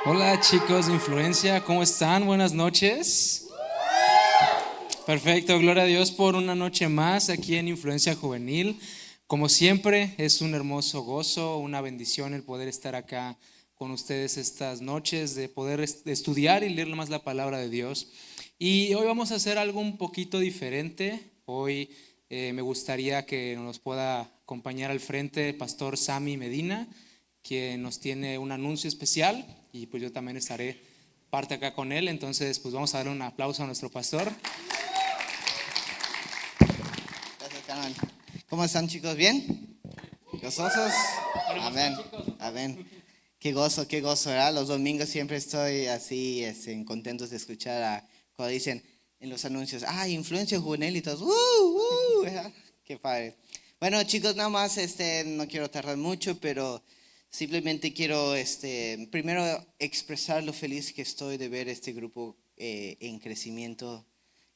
Hola chicos de Influencia, ¿cómo están? Buenas noches. Perfecto, gloria a Dios por una noche más aquí en Influencia Juvenil. Como siempre, es un hermoso gozo, una bendición el poder estar acá con ustedes estas noches, de poder estudiar y leer más la palabra de Dios. Y hoy vamos a hacer algo un poquito diferente. Hoy me gustaría que nos pueda acompañar al frente el pastor Sammy Medina, quien nos tiene un anuncio especial y pues yo también estaré parte acá con él. Entonces pues vamos a darle un aplauso a nuestro pastor. Gracias, carnal. ¿Cómo están, chicos? ¿Bien? ¿Gozosos? Amén. Amén. Qué gozo, ¿verdad? Los domingos siempre estoy así, contentos de escuchar cuando dicen en los anuncios, influencia juvenil y todos, ¿verdad? Qué padre. Bueno, chicos, nada más, no quiero tardar mucho, pero simplemente quiero, primero expresar lo feliz que estoy de ver este grupo en crecimiento,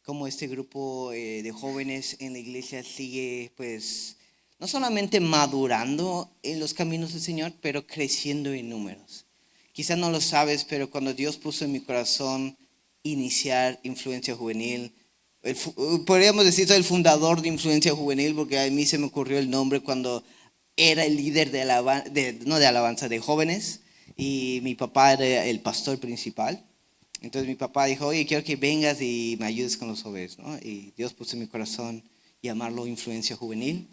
como este grupo de jóvenes en la iglesia sigue, pues, no solamente madurando en los caminos del Señor, pero creciendo en números. Quizás no lo sabes, pero cuando Dios puso en mi corazón iniciar Influencia Juvenil, podríamos decir soy el fundador de Influencia Juvenil, porque a mí se me ocurrió el nombre cuando era el líder no de alabanza, de jóvenes, y mi papá era el pastor principal. Entonces mi papá dijo, oye, quiero que vengas y me ayudes con los jóvenes, ¿no? Y Dios puso en mi corazón llamarlo Influencia Juvenil.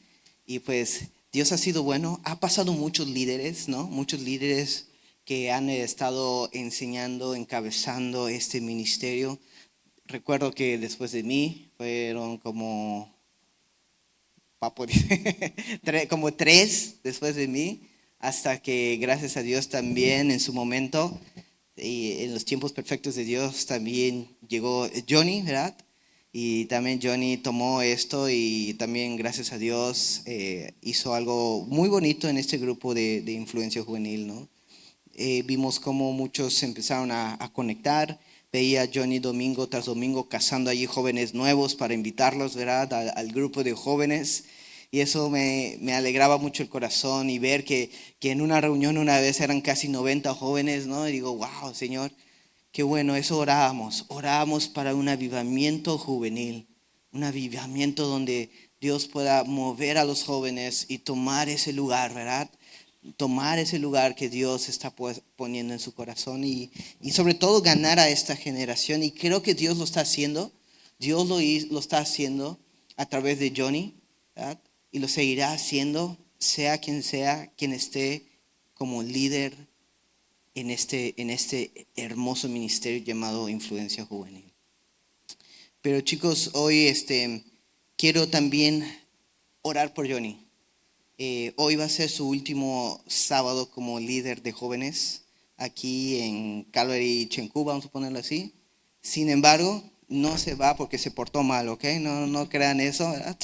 Y pues Dios ha sido bueno. Ha pasado muchos líderes, ¿no? Muchos líderes que han estado enseñando, encabezando este ministerio. Recuerdo que después de mí fueron como, como tres después de mí, hasta que gracias a Dios también en su momento y en los tiempos perfectos de Dios también llegó Johnny, ¿verdad? Y también Johnny tomó esto y también gracias a Dios hizo algo muy bonito en este grupo de influencia juvenil, ¿no? Vimos cómo muchos se empezaron a conectar. Veía a Johnny domingo tras domingo cazando allí jóvenes nuevos para invitarlos, ¿verdad? Al grupo de jóvenes. Y eso me alegraba mucho el corazón y ver que en una reunión una vez eran casi 90 jóvenes, ¿no? Y digo, wow, Señor, qué bueno, eso orábamos para un avivamiento juvenil, un avivamiento donde Dios pueda mover a los jóvenes y tomar ese lugar, ¿verdad? Tomar ese lugar que Dios está poniendo en su corazón y sobre todo ganar a esta generación. Y creo que Dios lo está haciendo. Dios lo está haciendo a través de Johnny, ¿verdad? Y lo seguirá haciendo, sea quien esté como líder en este hermoso ministerio llamado Influencia Juvenil. Pero chicos, hoy quiero también orar por Johnny. Hoy va a ser su último sábado como líder de jóvenes aquí en Calvary Chencú, vamos a ponerlo así. Sin embargo, no se va porque se portó mal, ¿ok? No crean eso, ¿verdad?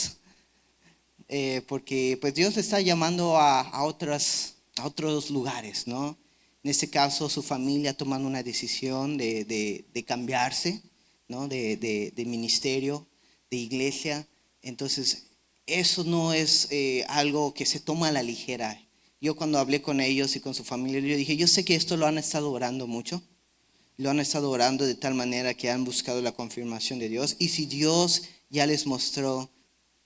Porque pues Dios le está llamando a otros lugares, ¿no? En este caso, su familia tomando una decisión de cambiarse, ¿no? De ministerio, de iglesia. Entonces, eso no es algo que se toma a la ligera. Yo cuando hablé con ellos y con su familia, yo dije, yo sé que esto lo han estado orando mucho. Lo han estado orando de tal manera que han buscado la confirmación de Dios. Y si Dios ya les mostró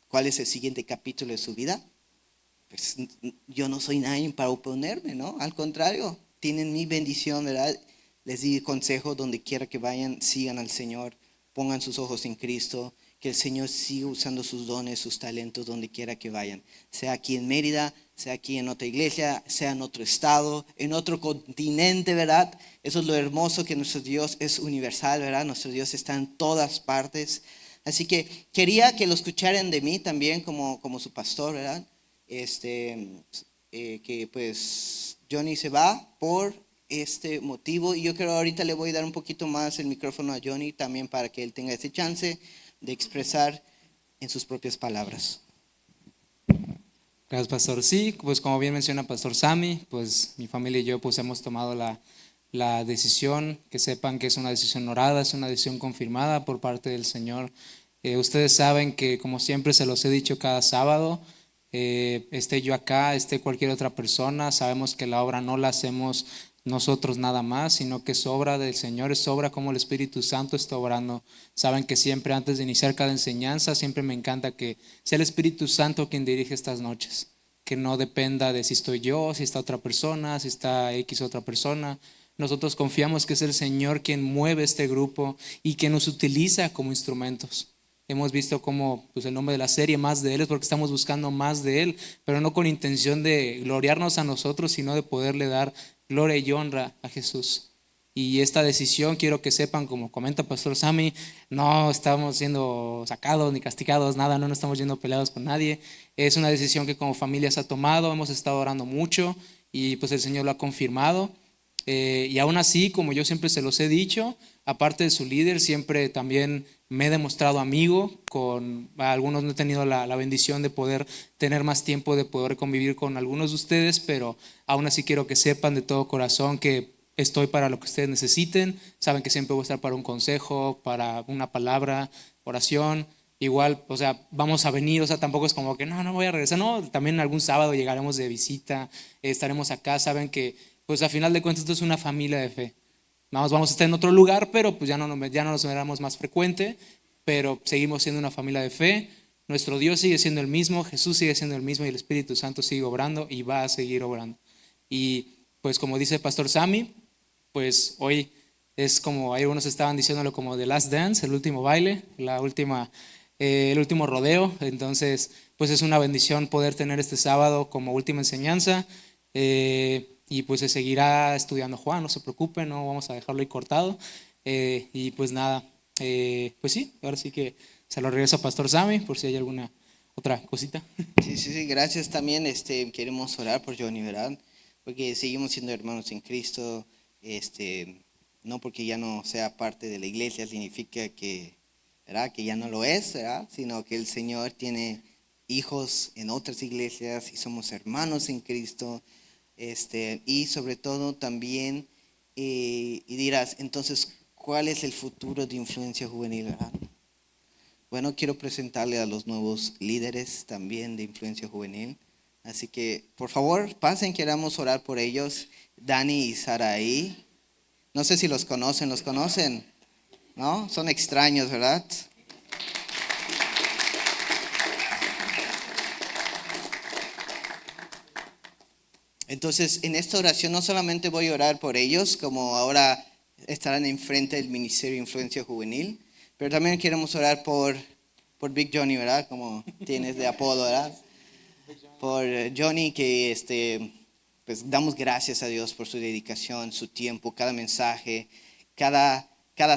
cuál es el siguiente capítulo de su vida, pues yo no soy nadie para oponerme, ¿no? Al contrario, tienen mi bendición, ¿verdad? Les di consejo donde quiera que vayan, sigan al Señor, pongan sus ojos en Cristo, que el Señor siga usando sus dones, sus talentos donde quiera que vayan, sea aquí en Mérida, sea aquí en otra iglesia, sea en otro estado, en otro continente, ¿verdad? Eso es lo hermoso, que nuestro Dios es universal, ¿verdad? Nuestro Dios está en todas partes. Así que quería que lo escucharan de mí también como su pastor, ¿verdad? Que pues Johnny se va por este motivo y yo creo ahorita le voy a dar un poquito más el micrófono a Johnny también para que él tenga ese chance de expresar en sus propias palabras. Gracias, pastor. Sí, pues como bien menciona pastor Sammy, pues mi familia y yo pues hemos tomado la decisión, que sepan que es una decisión orada, es una decisión confirmada por parte del Señor. Ustedes saben que como siempre se los he dicho cada sábado, esté yo acá, esté cualquier otra persona, sabemos que la obra no la hacemos nosotros nada más, sino que es obra del Señor, es obra como el Espíritu Santo está obrando. Saben que siempre antes de iniciar cada enseñanza, siempre me encanta que sea el Espíritu Santo quien dirige estas noches, que no dependa de si estoy yo, si está otra persona, si está X otra persona. Nosotros confiamos que es el Señor quien mueve este grupo y que nos utiliza como instrumentos. Hemos visto como pues, el nombre de la serie, más de Él, es porque estamos buscando más de Él, pero no con intención de gloriarnos a nosotros, sino de poderle dar gloria y honra a Jesús. Y esta decisión, quiero que sepan, como comenta Pastor Sammy, no estamos siendo sacados ni castigados, nada, no nos estamos yendo peleados con nadie. Es una decisión que como familia se ha tomado, hemos estado orando mucho y pues el Señor lo ha confirmado. Y aún así, como yo siempre se los he dicho, aparte de su líder, siempre también me he demostrado amigo. Con algunos no he tenido la bendición de poder tener más tiempo, de poder convivir con algunos de ustedes, pero aún así quiero que sepan de todo corazón que estoy para lo que ustedes necesiten. Saben que siempre voy a estar para un consejo, para una palabra, oración. Igual, o sea, vamos a venir, o sea, tampoco es como que no voy a regresar, no, también algún sábado llegaremos de visita, estaremos acá, saben que pues a final de cuentas esto es una familia de fe. Vamos a estar en otro lugar, pero pues ya no nos veremos más frecuente, pero seguimos siendo una familia de fe. Nuestro Dios sigue siendo el mismo, Jesús sigue siendo el mismo y el Espíritu Santo sigue obrando y va a seguir obrando. Y pues como dice el Pastor Sammy, pues hoy es como, ahí algunos estaban diciéndolo como The Last Dance, el último baile, el último rodeo. Entonces, pues es una bendición poder tener este sábado como última enseñanza. Y pues se seguirá estudiando Juan, no se preocupen, no vamos a dejarlo ahí cortado. Y pues nada, pues sí, ahora sí que se lo regreso a Pastor Sammy por si hay alguna otra cosita. Sí, gracias también. Queremos orar por Johnny, ¿verdad? Porque seguimos siendo hermanos en Cristo. No porque ya no sea parte de la iglesia significa que, ¿verdad? Que ya no lo es, ¿verdad? Sino que el Señor tiene hijos en otras iglesias y somos hermanos en Cristo. Y sobre todo también, y dirás, entonces, ¿cuál es el futuro de Influencia Juvenil, verdad? Bueno, quiero presentarle a los nuevos líderes también de Influencia Juvenil. Así que, por favor, pasen, queramos orar por ellos. Dani y Saraí. No sé si los conocen, ¿los conocen? ¿No? Son extraños, ¿verdad? Entonces, en esta oración no solamente voy a orar por ellos, como ahora estarán enfrente del Ministerio de Influencia Juvenil, pero también queremos orar por Big Johnny, ¿verdad? Como tienes de apodo, ¿verdad? Por Johnny, que pues damos gracias a Dios por su dedicación, su tiempo, cada mensaje, cada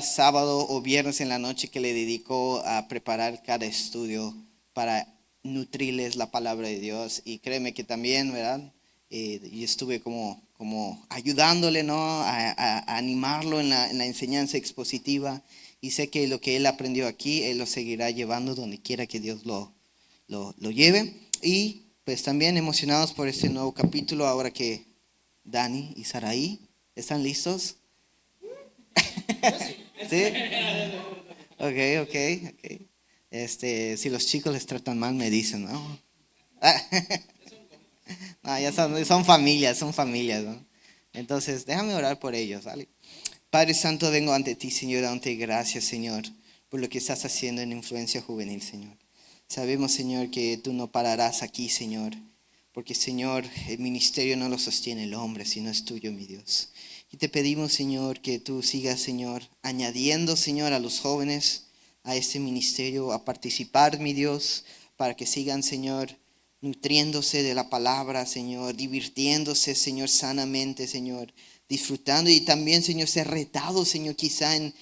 sábado o viernes en la noche que le dedicó a preparar cada estudio para nutrirles la palabra de Dios. Y créeme que también, ¿verdad? Y estuve como ayudándole, ¿no? A animarlo en la enseñanza expositiva. Y sé que lo que él aprendió aquí, él lo seguirá llevando donde quiera que Dios lo lleve. Y pues también emocionados por este nuevo capítulo, ahora que Dani y Saraí están listos. ¿Sí? Ok. Si los chicos les tratan mal, me dicen, ¿no? No, ya son familias, ¿no? Entonces, déjame orar por ellos, ¿vale? Padre Santo, vengo ante ti, Señor, dándote gracias, Señor, por lo que estás haciendo en Influencia Juvenil, Señor. Sabemos, Señor, que tú no pararás aquí, Señor, porque, Señor, el ministerio no lo sostiene el hombre, sino es tuyo, mi Dios. Y te pedimos, Señor, que tú sigas, Señor, añadiendo, Señor, a los jóvenes a este ministerio, a participar, mi Dios, para que sigan, Señor, nutriéndose de la palabra, Señor, divirtiéndose, Señor, sanamente, Señor, disfrutando y también, Señor, ser retados, Señor, quizá en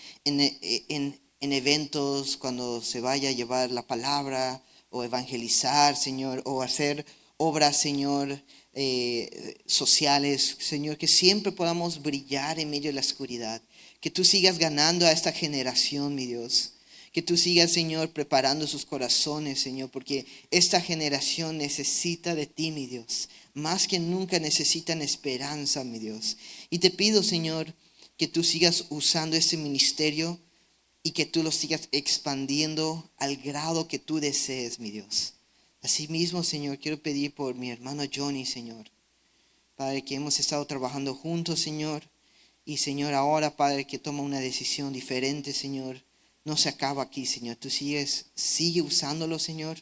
eventos cuando se vaya a llevar la palabra o evangelizar, Señor, o hacer obras, Señor, sociales, Señor, que siempre podamos brillar en medio de la oscuridad, que tú sigas ganando a esta generación, mi Dios. Que tú sigas, Señor, preparando sus corazones, Señor, porque esta generación necesita de ti, mi Dios. Más que nunca necesitan esperanza, mi Dios. Y te pido, Señor, que tú sigas usando este ministerio y que tú lo sigas expandiendo al grado que tú desees, mi Dios. Asimismo, Señor, quiero pedir por mi hermano Johnny, Señor. Padre, que hemos estado trabajando juntos, Señor. Y Señor, ahora, Padre, que toma una decisión diferente, Señor. No se acaba aquí, Señor. Tú sigue usándolo, Señor.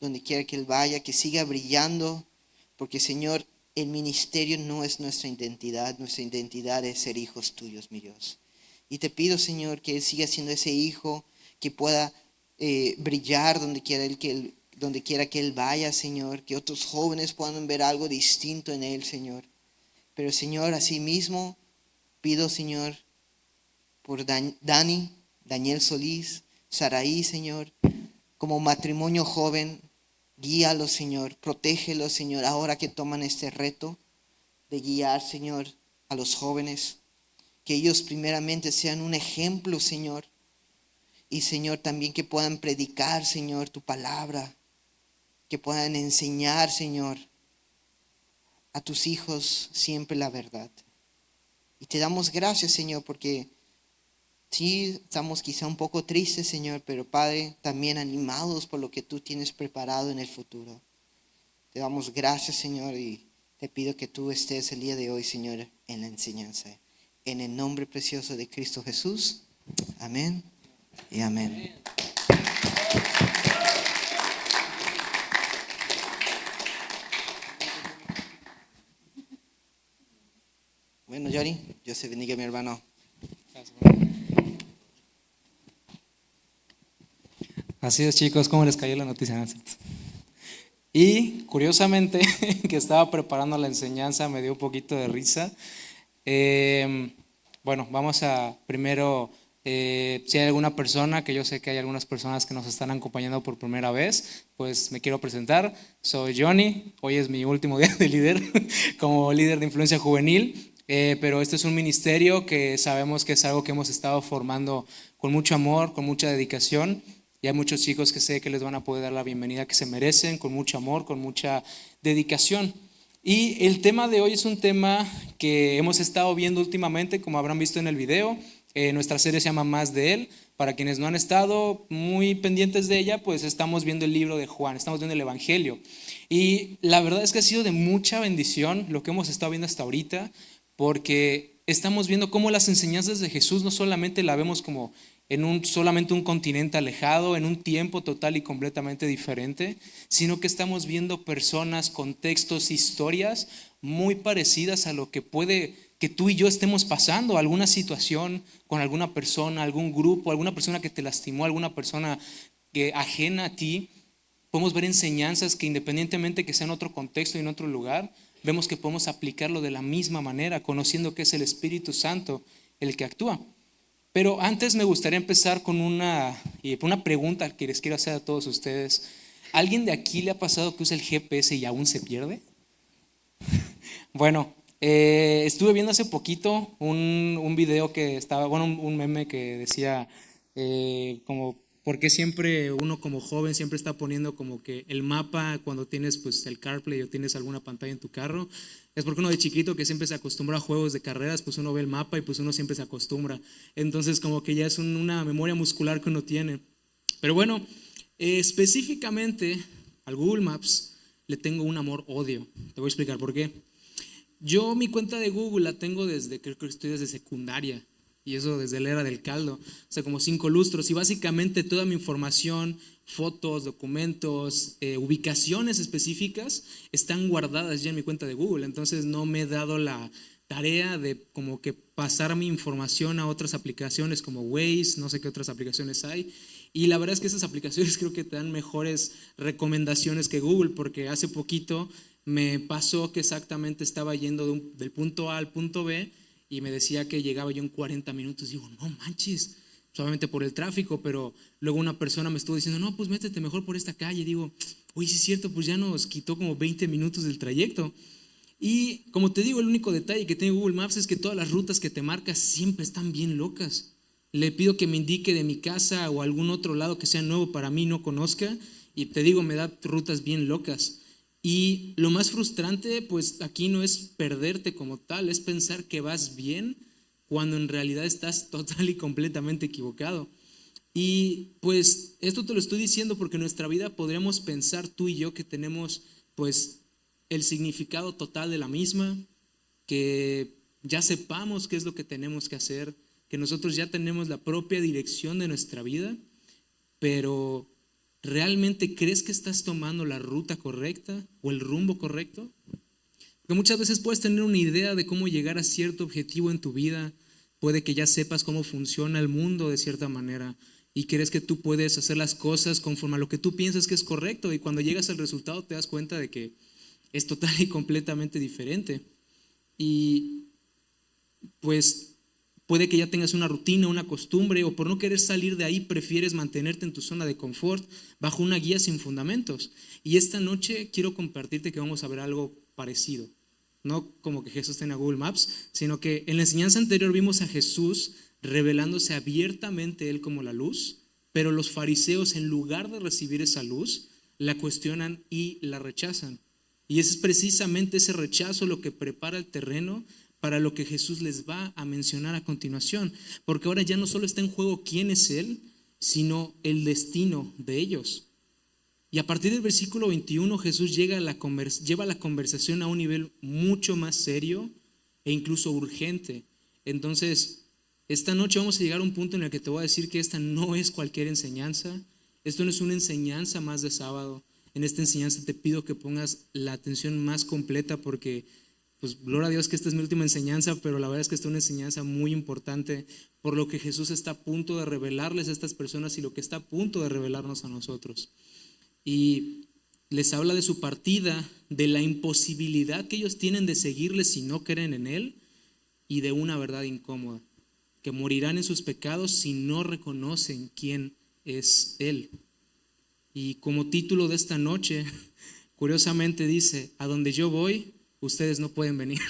Donde quiera que Él vaya, que siga brillando. Porque, Señor, el ministerio no es nuestra identidad. Nuestra identidad es ser hijos tuyos, mi Dios. Y te pido, Señor, que Él siga siendo ese hijo que pueda brillar donde quiera que Él vaya, Señor. Que otros jóvenes puedan ver algo distinto en Él, Señor. Pero, Señor, asimismo, pido, Señor, por Daniel Solís, Saraí, Señor, como matrimonio joven, guíalos, Señor, protégelos, Señor, ahora que toman este reto de guiar, Señor, a los jóvenes. Que ellos primeramente sean un ejemplo, Señor. Y, Señor, también que puedan predicar, Señor, tu palabra. Que puedan enseñar, Señor, a tus hijos siempre la verdad. Y te damos gracias, Señor, porque sí, estamos quizá un poco tristes, Señor, pero Padre, también animados por lo que tú tienes preparado en el futuro. Te damos gracias, Señor, y te pido que tú estés el día de hoy, Señor, en la enseñanza. En el nombre precioso de Cristo Jesús. Amén y amén. Bueno, Johnny, Dios te bendiga, mi hermano. Así es, chicos, ¿cómo les cayó la noticia? Y curiosamente, que estaba preparando la enseñanza, me dio un poquito de risa. Bueno, vamos a primero, si hay alguna persona, que yo sé que hay algunas personas que nos están acompañando por primera vez, pues me quiero presentar. Soy Johnny, hoy es mi último día de líder, como líder de influencia juvenil. Pero este es un ministerio que sabemos que es algo que hemos estado formando con mucho amor, con mucha dedicación. Y hay muchos chicos que sé que les van a poder dar la bienvenida que se merecen, con mucho amor, con mucha dedicación. Y el tema de hoy es un tema que hemos estado viendo últimamente, como habrán visto en el video. Nuestra serie se llama Más de Él. Para quienes no han estado muy pendientes de ella, pues estamos viendo el libro de Juan, estamos viendo el Evangelio. Y la verdad es que ha sido de mucha bendición lo que hemos estado viendo hasta ahorita, porque estamos viendo cómo las enseñanzas de Jesús no solamente la vemos como en solamente un continente alejado, en un tiempo total y completamente diferente, sino que estamos viendo personas, contextos, historias muy parecidas a lo que puede que tú y yo estemos pasando, alguna situación con alguna persona, algún grupo, alguna persona que te lastimó, alguna persona que ajena a ti. Podemos ver enseñanzas que independientemente que sea en otro contexto y en otro lugar, vemos que podemos aplicarlo de la misma manera, conociendo que es el Espíritu Santo el que actúa. Pero antes me gustaría empezar con una pregunta que les quiero hacer a todos ustedes. ¿Alguien de aquí le ha pasado que usa el GPS y aún se pierde? Bueno, estuve viendo hace poquito un video que estaba, bueno, un meme que decía como, ¿por qué siempre uno como joven siempre está poniendo como que el mapa cuando tienes pues el CarPlay o tienes alguna pantalla en tu carro? Es porque uno de chiquito que siempre se acostumbra a juegos de carreras, pues uno ve el mapa y pues uno siempre se acostumbra. Entonces como que ya es una memoria muscular que uno tiene. Pero bueno, específicamente al Google Maps le tengo un amor-odio. Te voy a explicar por qué. Yo mi cuenta de Google la tengo creo que estoy desde secundaria. Y eso desde la era del caldo, o sea, como 5 lustros. Y básicamente toda mi información, fotos, documentos, ubicaciones específicas están guardadas ya en mi cuenta de Google. Entonces no me he dado la tarea de como que pasar mi información a otras aplicaciones como Waze, no sé qué otras aplicaciones hay. Y la verdad es que esas aplicaciones creo que te dan mejores recomendaciones que Google, porque hace poquito me pasó que exactamente estaba yendo del punto A al punto B y me decía que llegaba yo en 40 minutos. Digo, no manches, solamente por el tráfico, pero luego una persona me estuvo diciendo, no, pues métete mejor por esta calle. Digo, oye, sí es cierto, pues ya nos quitó como 20 minutos del trayecto. Y como te digo, el único detalle que tiene Google Maps es que todas las rutas que te marcas siempre están bien locas. Le pido que me indique de mi casa o algún otro lado que sea nuevo para mí, no conozca, y te digo, me da rutas bien locas. Y lo más frustrante, pues aquí no es perderte como tal, es pensar que vas bien cuando en realidad estás total y completamente equivocado. Y pues esto te lo estoy diciendo porque en nuestra vida podríamos pensar tú y yo que tenemos pues el significado total de la misma, que ya sepamos qué es lo que tenemos que hacer, que nosotros ya tenemos la propia dirección de nuestra vida, pero ¿realmente crees que estás tomando la ruta correcta o el rumbo correcto? Porque muchas veces puedes tener una idea de cómo llegar a cierto objetivo en tu vida, puede que ya sepas cómo funciona el mundo de cierta manera y crees que tú puedes hacer las cosas conforme a lo que tú piensas que es correcto, y cuando llegas al resultado te das cuenta de que es total y completamente diferente. Y pues puede que ya tengas una rutina, una costumbre, o por no querer salir de ahí prefieres mantenerte en tu zona de confort bajo una guía sin fundamentos. Y esta noche quiero compartirte que vamos a ver algo parecido. No como que Jesús tenga Google Maps, sino que en la enseñanza anterior vimos a Jesús revelándose abiertamente Él como la luz, pero los fariseos, en lugar de recibir esa luz, la cuestionan y la rechazan. Y es precisamente ese rechazo lo que prepara el terreno para lo que Jesús les va a mencionar a continuación, porque ahora ya no solo está en juego quién es Él, sino el destino de ellos. Y a partir del versículo 21 Jesús lleva la conversación a un nivel mucho más serio e incluso urgente. Entonces, esta noche vamos a llegar a un punto en el que te voy a decir que esta no es cualquier enseñanza, esto no es una enseñanza más de sábado. En esta enseñanza te pido que pongas la atención más completa porque, pues gloria a Dios que esta es mi última enseñanza, pero la verdad es que esta es una enseñanza muy importante por lo que Jesús está a punto de revelarles a estas personas y lo que está a punto de revelarnos a nosotros. Y les habla de su partida, de la imposibilidad que ellos tienen de seguirle si no creen en Él, y de una verdad incómoda, que morirán en sus pecados si no reconocen quién es Él. Y como título de esta noche, curiosamente dice: a donde yo voy, ustedes no pueden venir.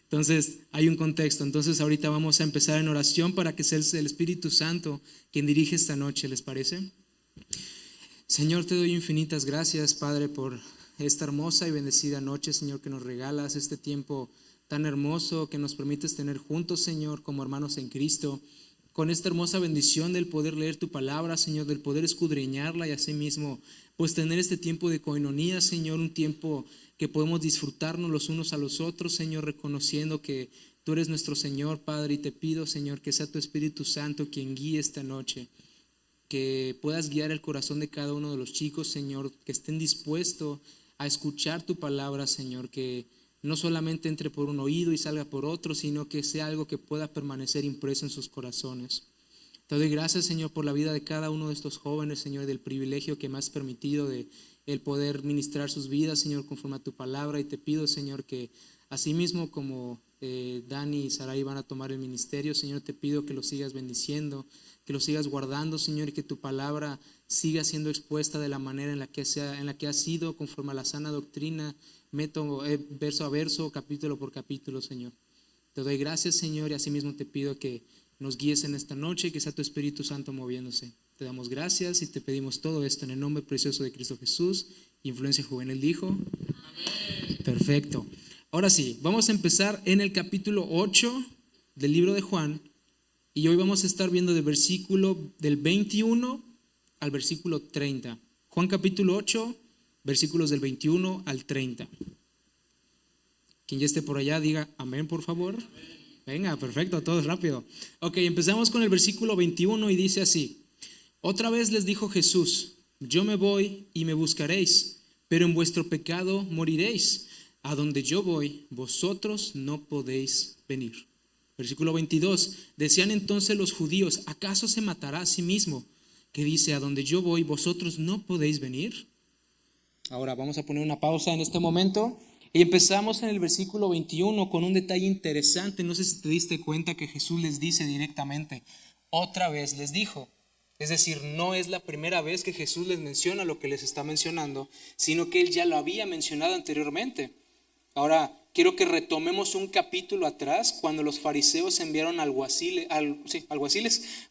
Entonces hay un contexto. Entonces ahorita vamos a empezar en oración para que sea el Espíritu Santo quien dirige esta noche, ¿les parece? Señor, te doy infinitas gracias, Padre, por esta hermosa y bendecida noche, Señor, que nos regalas, este tiempo tan hermoso que nos permites tener juntos, Señor, como hermanos en Cristo, con esta hermosa bendición del poder leer tu palabra, Señor, del poder escudriñarla y asimismo, pues tener este tiempo de coinonía, Señor, un tiempo que podemos disfrutarnos los unos a los otros, Señor, reconociendo que tú eres nuestro Señor, Padre, y te pido, Señor, que sea tu Espíritu Santo quien guíe esta noche, que puedas guiar el corazón de cada uno de los chicos, Señor, que estén dispuestos a escuchar tu palabra, Señor, que no solamente entre por un oído y salga por otro, sino que sea algo que pueda permanecer impreso en sus corazones. Te doy gracias, Señor, por la vida de cada uno de estos jóvenes, Señor, del privilegio que me has permitido de el poder ministrar sus vidas, Señor, conforme a tu palabra. Y te pido, Señor, que asimismo como Dani y Sarai van a tomar el ministerio, Señor, te pido que los sigas bendiciendo, que los sigas guardando, Señor, y que tu palabra siga siendo expuesta de la manera en la que ha sido, conforme a la sana doctrina, verso a verso, capítulo por capítulo, Señor. Te doy gracias, Señor, y asimismo te pido que nos guíes en esta noche, que sea tu Espíritu Santo moviéndose. Te damos gracias y te pedimos todo esto en el nombre precioso de Cristo Jesús. Influencia Juvenil dijo: amén. Perfecto. Ahora sí, vamos a empezar en el capítulo 8 del libro de Juan, y hoy vamos a estar viendo del 21 al versículo 30. Juan capítulo 8, versículos del 21 al 30. Quien ya esté por allá diga amén, por favor. Amén. Venga, perfecto, todos rápido. Ok, empezamos con el versículo 21 y dice así: otra vez les dijo Jesús: yo me voy y me buscaréis, pero en vuestro pecado moriréis. A donde yo voy, vosotros no podéis venir. Versículo 22, decían entonces los judíos: ¿acaso se matará a sí mismo? Que dice: a donde yo voy, vosotros no podéis venir. Ahora vamos a poner una pausa en este momento y empezamos en el versículo 21 con un detalle interesante. No sé si te diste cuenta que Jesús les dice directamente: otra vez les dijo. Es decir, no es la primera vez que Jesús les menciona lo que les está mencionando, sino que Él ya lo había mencionado anteriormente. Ahora, quiero que retomemos un capítulo atrás, cuando los fariseos enviaron alguaciles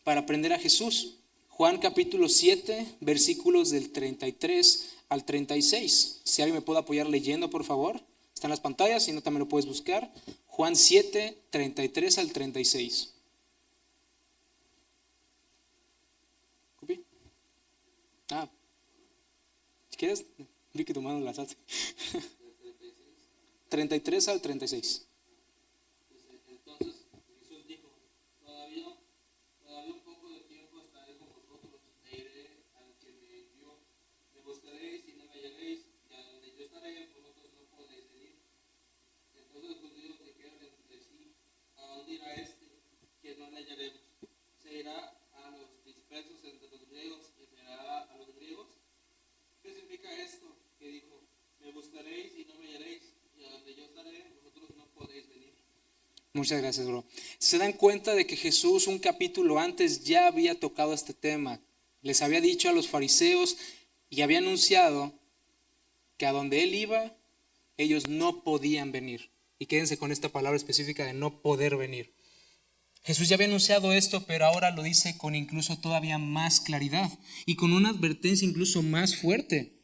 para prender a Jesús. Juan capítulo 7, versículos del 33 al 36. Si alguien me puede apoyar leyendo, por favor. Está en las pantallas, si no también lo puedes buscar. Juan 7, 33 al 36. ¿Copy? Si quieres, vi que tu mano las hace. 33 al 36. Entonces Jesús dijo, todavía un poco de tiempo estaré con vosotros, e iré al que me envió. Me buscaréis y no me hallaréis, y a donde yo estaré, vosotros no podéis venir. Entonces los judíos dijeron entre sí, ¿a dónde irá este, que no le hallaremos? ¿Se irá a los dispersos entre los griegos y será a los griegos? ¿Qué significa esto? Que dijo, me buscaréis y no me hallaréis, y a donde yo estaré, vosotros no podéis venir. Muchas gracias, bro. Se dan cuenta de que Jesús un capítulo antes ya había tocado este tema. Les había dicho a los fariseos y había anunciado que a donde él iba, ellos no podían venir. Y quédense con esta palabra específica de no poder venir. Jesús ya había anunciado esto, pero ahora lo dice con incluso todavía más claridad y con una advertencia incluso más fuerte.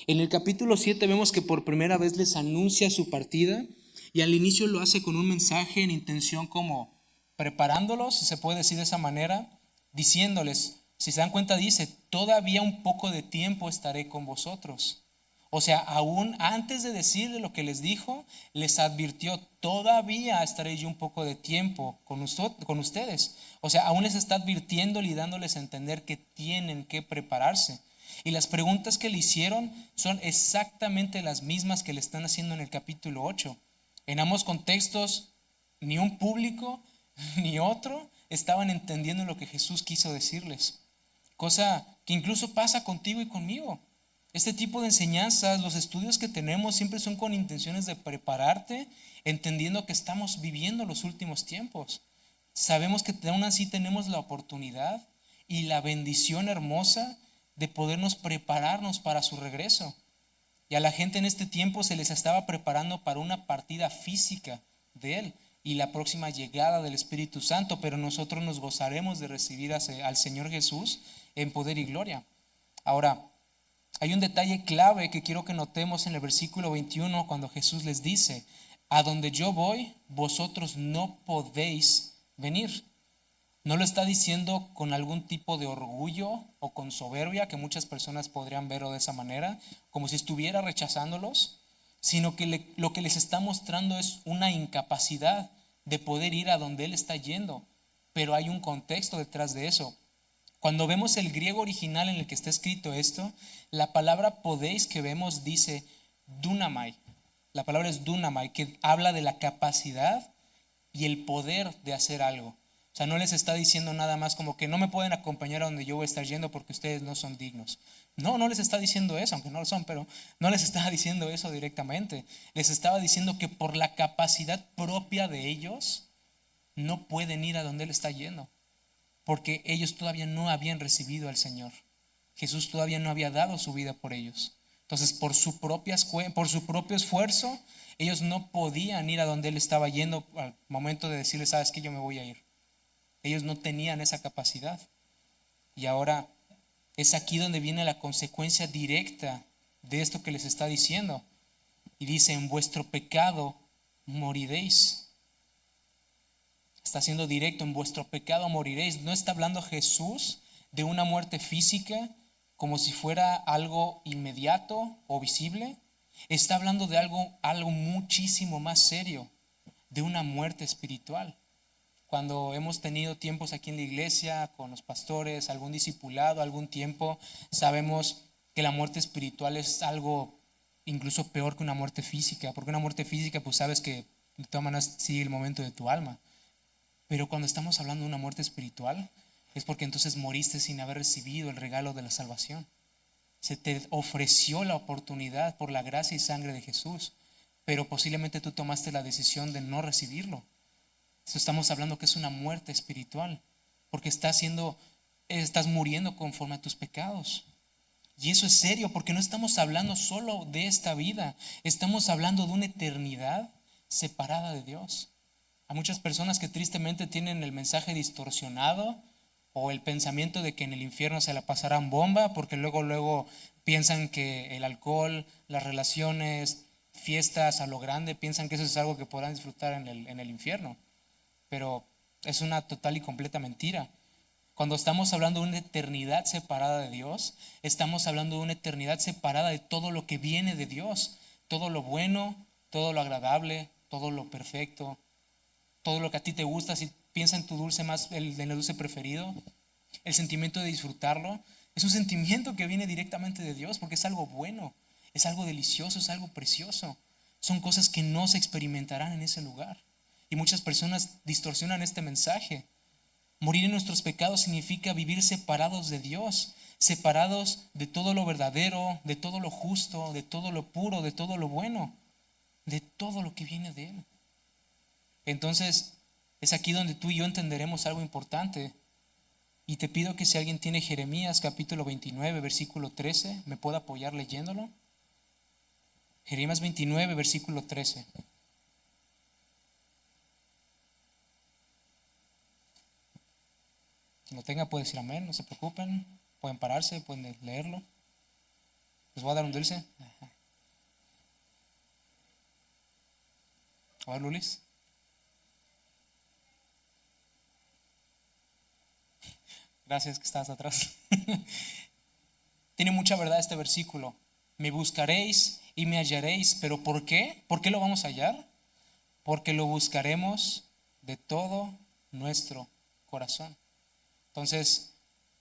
En el capítulo 7 vemos que por primera vez les anuncia su partida y al inicio lo hace con un mensaje en intención como preparándolos, se puede decir de esa manera, diciéndoles, si se dan cuenta dice, todavía un poco de tiempo estaré con vosotros. O sea, aún antes de decirle lo que les dijo, les advirtió, todavía estaré yo un poco de tiempo con ustedes. O sea, aún les está advirtiendo y dándoles a entender que tienen que prepararse. Y las preguntas que le hicieron son exactamente las mismas que le están haciendo en el capítulo 8. En ambos contextos, ni un público ni otro estaban entendiendo lo que Jesús quiso decirles. Cosa que incluso pasa contigo y conmigo. Este tipo de enseñanzas, los estudios que tenemos siempre son con intenciones de prepararte, entendiendo que estamos viviendo los últimos tiempos. Sabemos que aún así tenemos la oportunidad y la bendición hermosa de podernos prepararnos para su regreso. Y a la gente en este tiempo se les estaba preparando para una partida física de Él y la próxima llegada del Espíritu Santo, pero nosotros nos gozaremos de recibir al Señor Jesús en poder y gloria. Ahora, hay un detalle clave que quiero que notemos en el versículo 21 cuando Jesús les dice, a donde yo voy, vosotros no podéis venir. No lo está diciendo con algún tipo de orgullo o con soberbia, que muchas personas podrían verlo de esa manera, como si estuviera rechazándolos, sino que lo que les está mostrando es una incapacidad de poder ir a donde Él está yendo. Pero hay un contexto detrás de eso. Cuando vemos el griego original en el que está escrito esto, la palabra podéis que vemos dice dunamai. La palabra es dunamai, que habla de la capacidad y el poder de hacer algo. O sea, no les está diciendo nada más como que no me pueden acompañar a donde yo voy a estar yendo porque ustedes no son dignos. No les está diciendo eso, aunque no lo son, pero no les estaba diciendo eso directamente. Les estaba diciendo que por la capacidad propia de ellos no pueden ir a donde Él está yendo, porque ellos todavía no habían recibido al Señor. Jesús todavía no había dado su vida por ellos. Entonces, por su propio esfuerzo, ellos no podían ir a donde Él estaba yendo al momento de decirle, sabes que yo me voy a ir. Ellos no tenían esa capacidad. Y ahora es aquí donde viene la consecuencia directa de esto que les está diciendo. Y dice, en vuestro pecado moriréis. Está siendo directo, en vuestro pecado moriréis. No está hablando Jesús de una muerte física como si fuera algo inmediato o visible. Está hablando de algo muchísimo más serio, de una muerte espiritual. Cuando hemos tenido tiempos aquí en la iglesia, con los pastores, algún discipulado, algún tiempo, sabemos que la muerte espiritual es algo incluso peor que una muerte física, porque una muerte física pues sabes que de todas maneras sigue el momento de tu alma. Pero cuando estamos hablando de una muerte espiritual, es porque entonces moriste sin haber recibido el regalo de la salvación. Se te ofreció la oportunidad por la gracia y sangre de Jesús, pero posiblemente tú tomaste la decisión de no recibirlo. Estamos hablando que es una muerte espiritual, porque estás muriendo conforme a tus pecados. Y eso es serio, porque no estamos hablando solo de esta vida, estamos hablando de una eternidad separada de Dios. Hay muchas personas que tristemente tienen el mensaje distorsionado o el pensamiento de que en el infierno se la pasarán bomba, porque luego piensan que el alcohol, las relaciones, fiestas a lo grande, piensan que eso es algo que podrán disfrutar en el infierno. Pero es una total y completa mentira. Cuando estamos hablando de una eternidad separada de Dios, estamos hablando de una eternidad separada de todo lo que viene de Dios, todo lo bueno, todo lo agradable, todo lo perfecto, todo lo que a ti te gusta. Si piensa en tu dulce más, el dulce preferido, el sentimiento de disfrutarlo, es un sentimiento que viene directamente de Dios porque es algo bueno, es algo delicioso, es algo precioso. Son cosas que no se experimentarán en ese lugar. Y muchas personas distorsionan este mensaje. Morir en nuestros pecados significa vivir separados de Dios, separados de todo lo verdadero, de todo lo justo, de todo lo puro, de todo lo bueno, de todo lo que viene de Él. Entonces, es aquí donde tú y yo entenderemos algo importante. Y te pido que si alguien tiene Jeremías capítulo 29, versículo 13, me pueda apoyar leyéndolo. Jeremías 29, versículo 13. Quien lo tenga puede decir amén, no se preocupen. Pueden pararse, pueden leerlo. Les voy a dar un dulce. A ver, Lulis. Gracias que estás atrás. Tiene mucha verdad este versículo. Me buscaréis y me hallaréis. ¿Pero por qué? ¿Por qué lo vamos a hallar? Porque lo buscaremos de todo nuestro corazón. Entonces,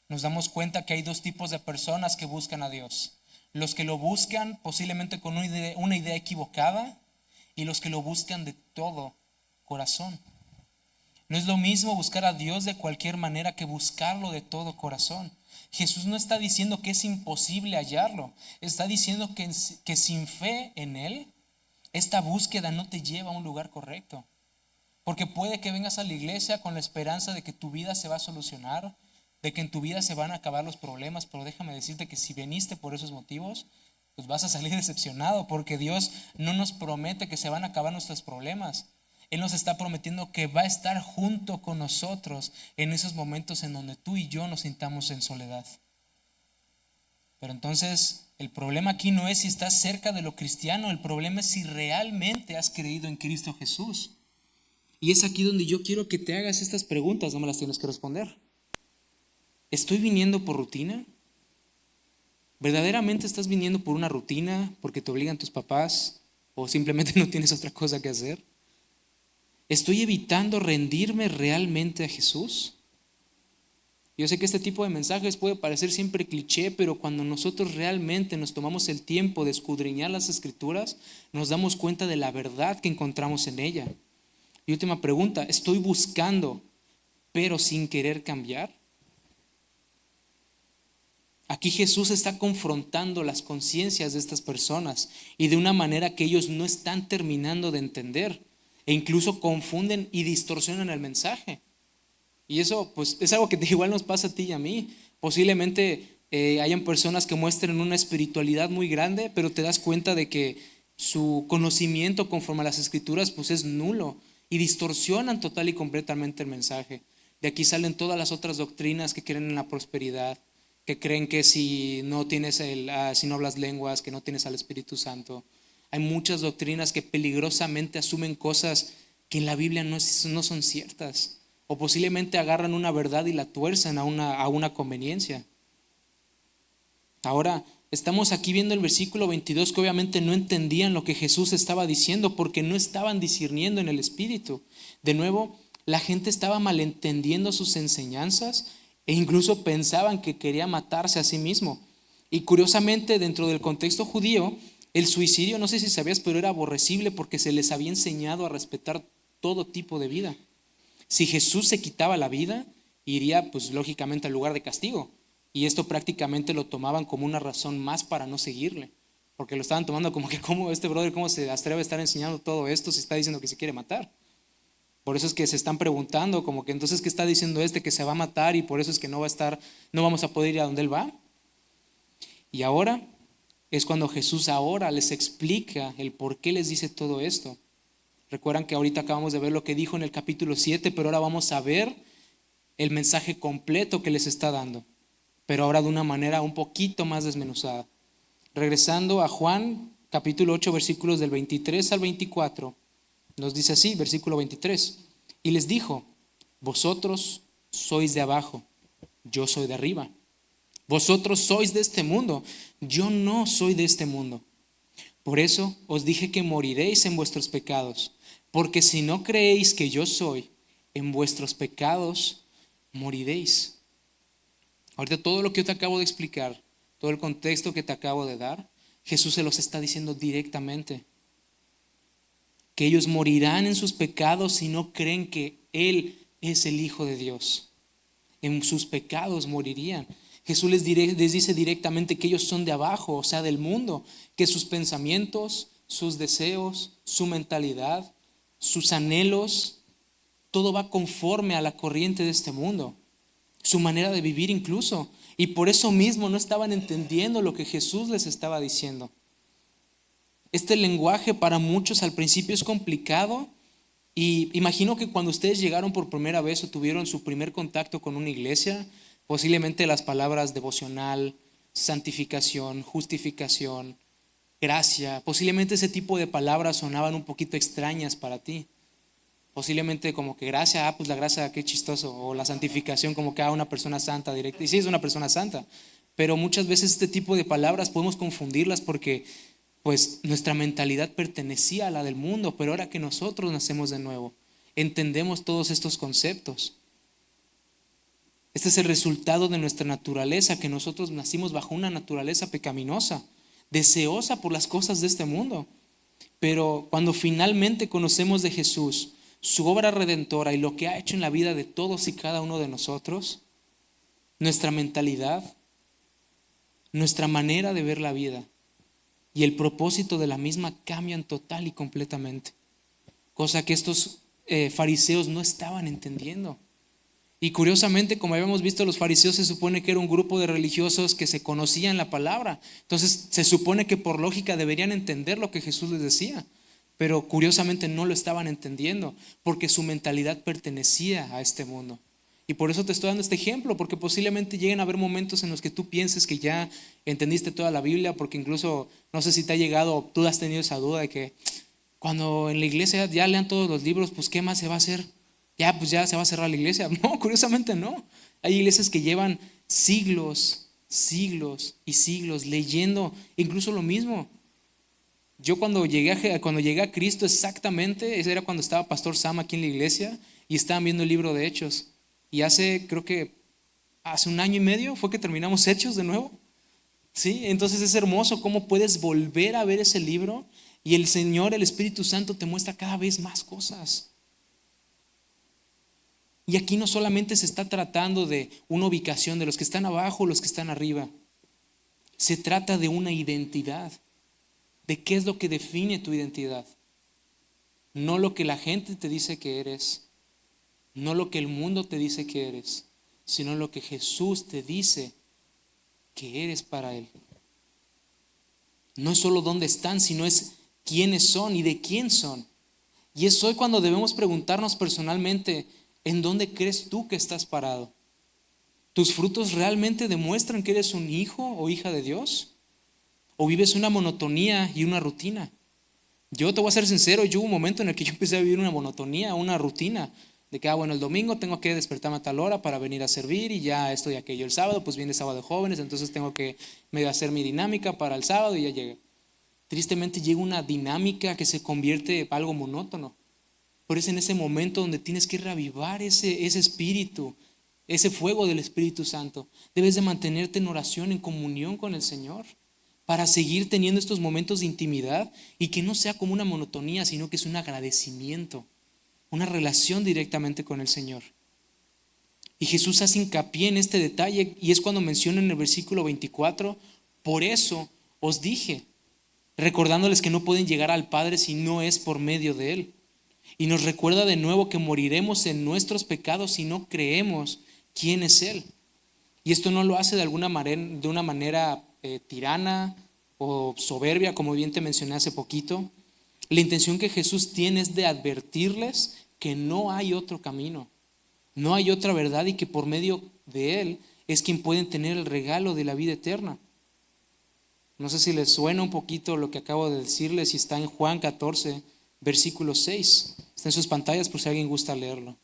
nos damos cuenta que hay dos tipos de personas que buscan a Dios. Los que lo buscan posiblemente con una idea equivocada y los que lo buscan de todo corazón. No es lo mismo buscar a Dios de cualquier manera que buscarlo de todo corazón. Jesús no está diciendo que es imposible hallarlo. Está diciendo que sin fe en Él, esta búsqueda no te lleva a un lugar correcto. Porque puede que vengas a la iglesia con la esperanza de que tu vida se va a solucionar, de que en tu vida se van a acabar los problemas, pero déjame decirte que si viniste por esos motivos, pues vas a salir decepcionado, porque Dios no nos promete que se van a acabar nuestros problemas. Él nos está prometiendo que va a estar junto con nosotros en esos momentos en donde tú y yo nos sintamos en soledad. Pero entonces el problema aquí no es si estás cerca de lo cristiano, el problema es si realmente has creído en Cristo Jesús. Y es aquí donde yo quiero que te hagas estas preguntas, no me las tienes que responder. ¿Estoy viniendo por rutina? ¿Verdaderamente estás viniendo por una rutina porque te obligan tus papás o simplemente no tienes otra cosa que hacer? ¿Estoy evitando rendirme realmente a Jesús? Yo sé que este tipo de mensajes puede parecer siempre cliché, pero cuando nosotros realmente nos tomamos el tiempo de escudriñar las Escrituras, nos damos cuenta de la verdad que encontramos en ella. Y última pregunta, ¿estoy buscando pero sin querer cambiar? Aquí Jesús está confrontando las conciencias de estas personas y de una manera que ellos no están terminando de entender. E incluso confunden y distorsionan el mensaje. Y eso pues es algo que igual nos pasa a ti y a mí. Posiblemente hayan personas que muestren una espiritualidad muy grande, pero te das cuenta de que su conocimiento conforme a las Escrituras pues es nulo y distorsionan total y completamente el mensaje. De aquí salen todas las otras doctrinas que creen en la prosperidad, que creen que si no hablas lenguas, que no tienes al Espíritu Santo. Hay muchas doctrinas que peligrosamente asumen cosas que en la Biblia no son ciertas, o posiblemente agarran una verdad y la tuerzan a una conveniencia. Ahora, estamos aquí viendo el versículo 22 que obviamente no entendían lo que Jesús estaba diciendo porque no estaban discerniendo en el Espíritu. De nuevo, la gente estaba malentendiendo sus enseñanzas e incluso pensaban que quería matarse a sí mismo. Y curiosamente, dentro del contexto judío, el suicidio, no sé si sabías, pero era aborrecible porque se les había enseñado a respetar todo tipo de vida. Si Jesús se quitaba la vida, iría pues lógicamente al lugar de castigo. Y esto prácticamente lo tomaban como una razón más para no seguirle. Porque lo estaban tomando como que cómo se atreve a estar enseñando todo esto si está diciendo que se quiere matar. Por eso es que se están preguntando como que entonces ¿qué está diciendo que se va a matar y por eso es que no vamos a poder ir a donde él va? Y ahora es cuando Jesús ahora les explica el por qué les dice todo esto. Recuerdan que ahorita acabamos de ver lo que dijo en el capítulo 7, pero ahora vamos a ver el mensaje completo que les está dando, pero ahora de una manera un poquito más desmenuzada. Regresando a Juan, capítulo 8, versículos del 23 al 24, nos dice así, versículo 23, y les dijo, vosotros sois de abajo, yo soy de arriba. Vosotros sois de este mundo, yo no soy de este mundo. Por eso os dije que moriréis en vuestros pecados, porque si no creéis que yo soy, en vuestros pecados moriréis. Ahorita todo lo que yo te acabo de explicar, todo el contexto que te acabo de dar, Jesús se los está diciendo directamente. Que ellos morirán en sus pecados si no creen que Él es el Hijo de Dios. En sus pecados morirían. Jesús les dice directamente que ellos son de abajo, o sea, del mundo, que sus pensamientos, sus deseos, su mentalidad, sus anhelos, todo va conforme a la corriente de este mundo, su manera de vivir incluso. Y por eso mismo no estaban entendiendo lo que Jesús les estaba diciendo. Este lenguaje para muchos al principio es complicado, y imagino que cuando ustedes llegaron por primera vez o tuvieron su primer contacto con una iglesia, posiblemente las palabras devocional, santificación, justificación, gracia, posiblemente ese tipo de palabras sonaban un poquito extrañas para ti. Posiblemente como que gracia, pues la gracia, qué chistoso, o la santificación como que una persona santa directa. Y sí, es una persona santa, pero muchas veces este tipo de palabras podemos confundirlas porque pues nuestra mentalidad pertenecía a la del mundo, pero ahora que nosotros nacemos de nuevo, entendemos todos estos conceptos. Este es el resultado de nuestra naturaleza, que nosotros nacimos bajo una naturaleza pecaminosa, deseosa por las cosas de este mundo. Pero cuando finalmente conocemos de Jesús, su obra redentora y lo que ha hecho en la vida de todos y cada uno de nosotros, nuestra mentalidad, nuestra manera de ver la vida y el propósito de la misma cambian total y completamente. Cosa que estos fariseos no estaban entendiendo. Y curiosamente, como habíamos visto, los fariseos se supone que era un grupo de religiosos que se conocían la palabra. Entonces se supone que por lógica deberían entender lo que Jesús les decía. Pero curiosamente no lo estaban entendiendo porque su mentalidad pertenecía a este mundo. Y por eso te estoy dando este ejemplo, porque posiblemente lleguen a haber momentos en los que tú pienses que ya entendiste toda la Biblia, porque incluso no sé si te ha llegado, tú has tenido esa duda de que cuando en la iglesia ya lean todos los libros, pues ¿qué más se va a hacer? Ya, pues ya se va a cerrar la iglesia. No, curiosamente no. Hay iglesias que llevan siglos, siglos y siglos leyendo incluso lo mismo. Yo cuando llegué a Cristo exactamente, ese era cuando estaba Pastor Sam aquí en la iglesia y estaban viendo el libro de Hechos. Y creo que hace 1 año y medio fue que terminamos Hechos de nuevo. ¿Sí? Entonces es hermoso cómo puedes volver a ver ese libro y el Señor, el Espíritu Santo te muestra cada vez más cosas. Y aquí no solamente se está tratando de una ubicación de los que están abajo o los que están arriba. Se trata de una identidad. ¿De qué es lo que define tu identidad? No lo que la gente te dice que eres, no lo que el mundo te dice que eres, sino lo que Jesús te dice que eres para Él. No es solo dónde están, sino es quiénes son y de quién son. Y es hoy cuando debemos preguntarnos personalmente, ¿en dónde crees tú que estás parado? ¿Tus frutos realmente demuestran que eres un hijo o hija de Dios? ¿O vives una monotonía y una rutina? Yo te voy a ser sincero, yo hubo un momento en el que yo empecé a vivir una monotonía, una rutina, de que bueno, el domingo tengo que despertarme a tal hora para venir a servir y ya esto y aquello. El sábado pues viene el sábado de jóvenes, entonces tengo que medio hacer mi dinámica para el sábado y ya llegué. Tristemente llega una dinámica que se convierte en algo monótono. Pero es en ese momento donde tienes que reavivar ese espíritu, ese fuego del Espíritu Santo. Debes de mantenerte en oración, en comunión con el Señor, para seguir teniendo estos momentos de intimidad y que no sea como una monotonía, sino que es un agradecimiento, una relación directamente con el Señor. Y Jesús hace hincapié en este detalle y es cuando menciona en el versículo 24, por eso os dije, recordándoles que no pueden llegar al Padre si no es por medio de Él. Y nos recuerda de nuevo que moriremos en nuestros pecados si no creemos quién es Él. Y esto no lo hace de una manera tirana o soberbia, como bien te mencioné hace poquito. La intención que Jesús tiene es de advertirles que no hay otro camino, no hay otra verdad y que por medio de Él es quien pueden tener el regalo de la vida eterna. No sé si les suena un poquito lo que acabo de decirles, y está en Juan 14, versículo 6. Está en sus pantallas por si alguien gusta leerlo.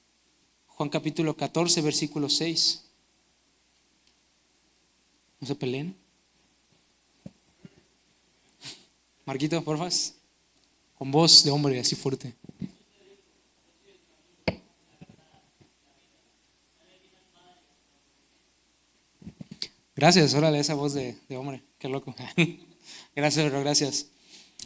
Juan capítulo 14, versículo 6. No se peleen. Marquito, porfa. Con voz de hombre, así fuerte. Gracias, órale, esa voz de hombre, qué loco. Gracias, bro, gracias.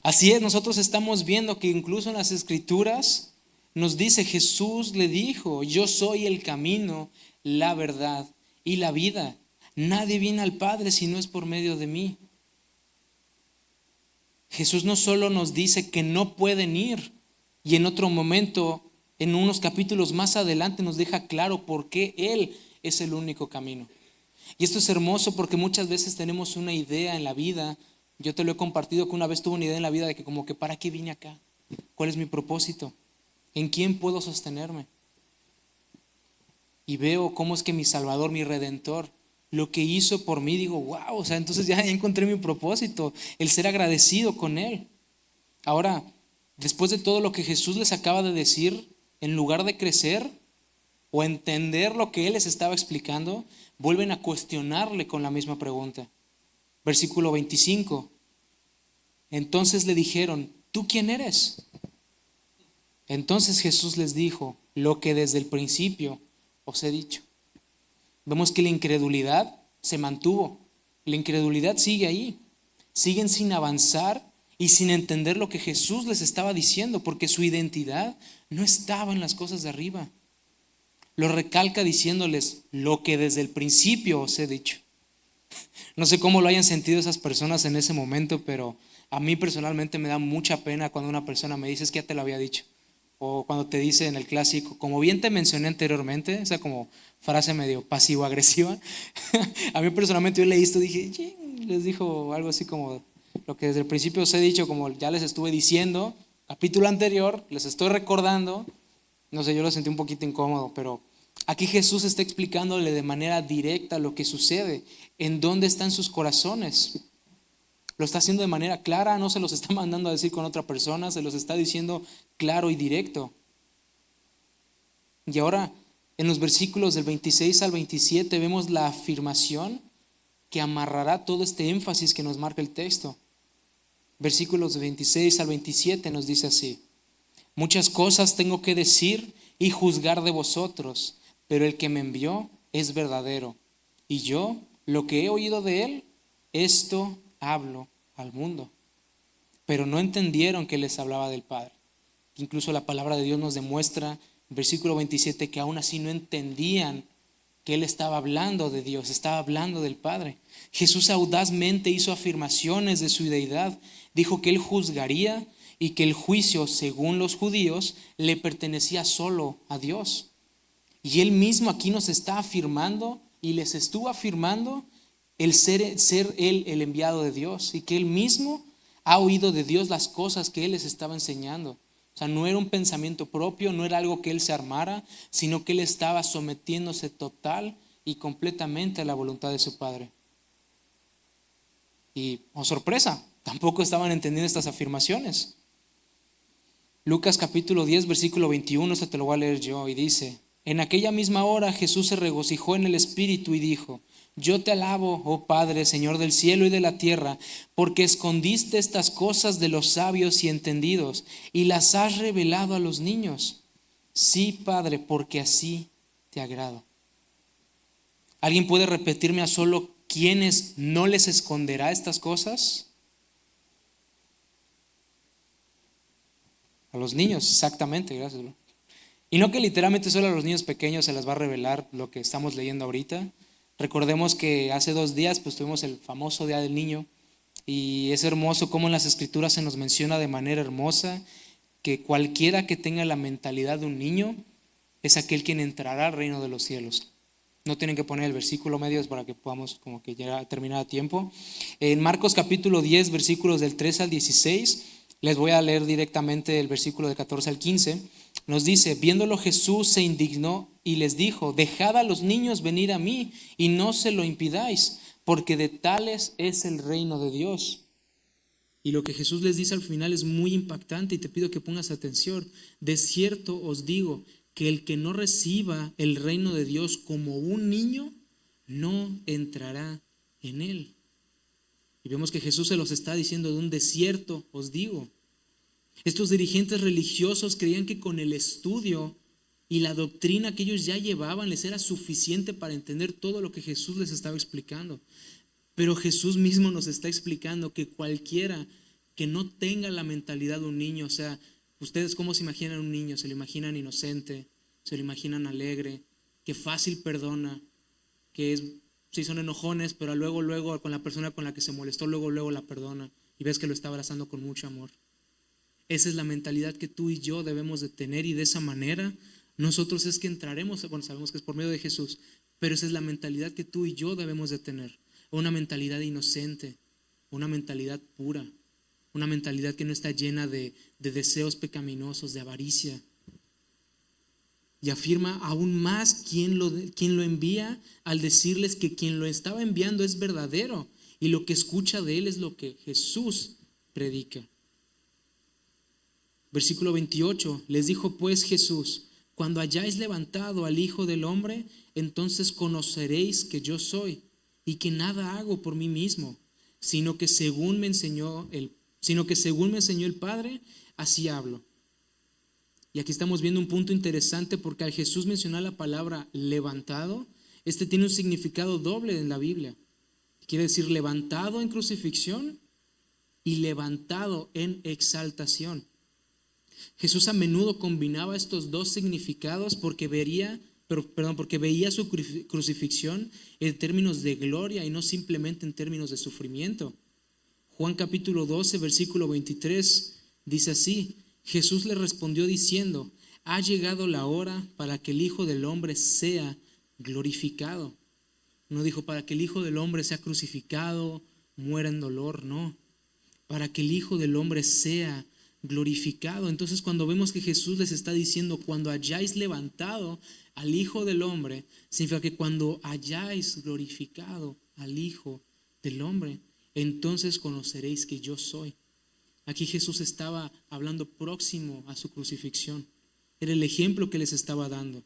Así es, nosotros estamos viendo que incluso en las Escrituras nos dice, Jesús le dijo, yo soy el camino, la verdad y la vida. Nadie viene al Padre si no es por medio de mí. Jesús no solo nos dice que no pueden ir, y en otro momento, en unos capítulos más adelante, nos deja claro por qué Él es el único camino. Y esto es hermoso porque muchas veces tenemos una idea en la vida. Yo te lo he compartido que una vez tuve una idea en la vida de que como que ¿para qué vine acá? ¿Cuál es mi propósito? ¿En quién puedo sostenerme? Y veo cómo es que mi Salvador, mi Redentor, lo que hizo por mí, digo, wow, o sea, entonces ya encontré mi propósito, el ser agradecido con Él. Ahora, después de todo lo que Jesús les acaba de decir, en lugar de crecer o entender lo que Él les estaba explicando, vuelven a cuestionarle con la misma pregunta. Versículo 25. Entonces le dijeron, ¿tú quién eres? Entonces Jesús les dijo, lo que desde el principio os he dicho. Vemos que la incredulidad se mantuvo. La incredulidad sigue ahí. Siguen sin avanzar y sin entender lo que Jesús les estaba diciendo, porque su identidad no estaba en las cosas de arriba. Lo recalca diciéndoles lo que desde el principio os he dicho. No sé cómo lo hayan sentido esas personas en ese momento, pero a mí personalmente me da mucha pena cuando una persona me dice, es que ya te lo había dicho. O cuando te dice en el clásico, como bien te mencioné anteriormente, esa como frase medio pasivo-agresiva. A mí personalmente yo leí esto y dije, les dijo algo así como lo que desde el principio os he dicho, como ya les estuve diciendo, capítulo anterior, les estoy recordando. No sé, yo lo sentí un poquito incómodo, pero aquí Jesús está explicándole de manera directa lo que sucede, en dónde están sus corazones. Lo está haciendo de manera clara, no se los está mandando a decir con otra persona, se los está diciendo claro y directo. Y ahora, en los versículos del 26 al 27, vemos la afirmación que amarrará todo este énfasis que nos marca el texto. Versículos de 26 al 27 nos dice así: muchas cosas tengo que decir y juzgar de vosotros, pero el que me envió es verdadero, y yo, lo que he oído de él, esto hablo al mundo. Pero no entendieron que les hablaba del Padre. Incluso la palabra de Dios nos demuestra, versículo 27, que aún así no entendían que él estaba hablando de Dios, estaba hablando del Padre. Jesús audazmente hizo afirmaciones de su deidad, dijo que él juzgaría y que el juicio, según los judíos, le pertenecía solo a Dios. Y él mismo aquí nos está afirmando y les estuvo afirmando el ser él el enviado de Dios, y que él mismo ha oído de Dios las cosas que él les estaba enseñando. O sea, no era un pensamiento propio, no era algo que él se armara, sino que él estaba sometiéndose total y completamente a la voluntad de su Padre. Y, oh sorpresa, tampoco estaban entendiendo estas afirmaciones. Lucas capítulo 10, versículo 21, esto te lo voy a leer yo, y dice: en aquella misma hora Jesús se regocijó en el Espíritu y dijo: yo te alabo, oh Padre, Señor del cielo y de la tierra, porque escondiste estas cosas de los sabios y entendidos y las has revelado a los niños. Sí, Padre, porque así te agrado. ¿Alguien puede repetirme a solo quiénes no les esconderá estas cosas? A los niños, exactamente, gracias, bro. Y no que literalmente solo a los niños pequeños se les va a revelar lo que estamos leyendo ahorita. Recordemos que hace 2 días pues tuvimos el famoso Día del Niño, y es hermoso cómo en las Escrituras se nos menciona de manera hermosa que cualquiera que tenga la mentalidad de un niño es aquel quien entrará al reino de los cielos. No tienen que poner el versículo medio para que podamos como que llegar a terminar a tiempo. En Marcos capítulo 10, versículos del 3 al 16, les voy a leer directamente el versículo de 14 al 15. Nos dice: viéndolo Jesús se indignó y les dijo: dejad a los niños venir a mí y no se lo impidáis, porque de tales es el reino de Dios. Y lo que Jesús les dice al final es muy impactante y te pido que pongas atención. De cierto os digo que el que no reciba el reino de Dios como un niño, no entrará en él. Y vemos que Jesús se los está diciendo: de un desierto os digo. Estos dirigentes religiosos creían que con el estudio y la doctrina que ellos ya llevaban les era suficiente para entender todo lo que Jesús les estaba explicando. Pero Jesús mismo nos está explicando que cualquiera que no tenga la mentalidad de un niño, o sea, ¿ustedes cómo se imaginan un niño? ¿Se lo imaginan inocente? ¿Se lo imaginan alegre? Que fácil perdona, que es, sí son enojones, pero luego con la persona con la que se molestó, luego la perdona y ves que lo está abrazando con mucho amor. Esa es la mentalidad que tú y yo debemos de tener, y de esa manera nosotros es que entraremos, bueno, sabemos que es por medio de Jesús, pero esa es la mentalidad que tú y yo debemos de tener. Una mentalidad inocente, una mentalidad pura, una mentalidad que no está llena de deseos pecaminosos, de avaricia. Y afirma aún más quién lo envía al decirles que quien lo estaba enviando es verdadero y lo que escucha de él es lo que Jesús predica. Versículo 28, les dijo pues Jesús: cuando hayáis levantado al Hijo del Hombre, entonces conoceréis que yo soy y que nada hago por mí mismo, sino que según me enseñó el Padre, así hablo. Y aquí estamos viendo un punto interesante, porque al Jesús mencionar la palabra levantado, tiene un significado doble en la Biblia. Quiere decir levantado en crucifixión y levantado en exaltación. Jesús a menudo combinaba estos dos significados porque veía su crucifixión en términos de gloria y no simplemente en términos de sufrimiento. Juan capítulo 12, versículo 23 dice así: Jesús le respondió diciendo: ha llegado la hora para que el Hijo del Hombre sea glorificado. No dijo para que el Hijo del Hombre sea crucificado, muera en dolor, no. Para que el Hijo del Hombre sea glorificado. Entonces, cuando vemos que Jesús les está diciendo: cuando hayáis levantado al Hijo del Hombre, significa que cuando hayáis glorificado al Hijo del Hombre, entonces conoceréis que yo soy. Aquí Jesús estaba hablando próximo a su crucifixión. Era el ejemplo que les estaba dando.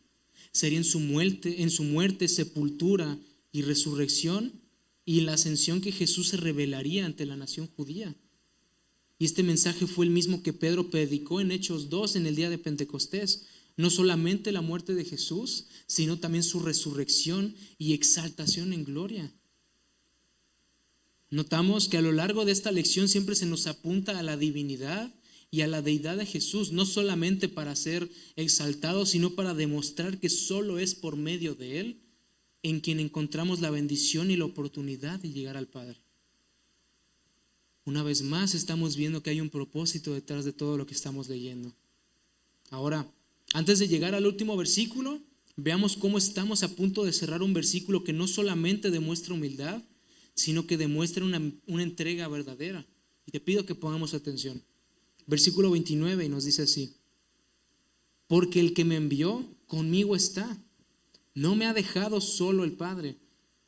Sería en su muerte, sepultura y resurrección, y en la ascensión que Jesús se revelaría ante la nación judía. Y este mensaje fue el mismo que Pedro predicó en Hechos 2 en el día de Pentecostés. No solamente la muerte de Jesús, sino también su resurrección y exaltación en gloria. Notamos que a lo largo de esta lección siempre se nos apunta a la divinidad y a la deidad de Jesús, no solamente para ser exaltado, sino para demostrar que solo es por medio de Él en quien encontramos la bendición y la oportunidad de llegar al Padre. Una vez más estamos viendo que hay un propósito detrás de todo lo que estamos leyendo. Ahora, antes de llegar al último versículo, veamos cómo estamos a punto de cerrar un versículo que no solamente demuestra humildad, sino que demuestra una entrega verdadera. Y te pido que pongamos atención. Versículo 29 y nos dice así: porque el que me envió conmigo está. No me ha dejado solo el Padre,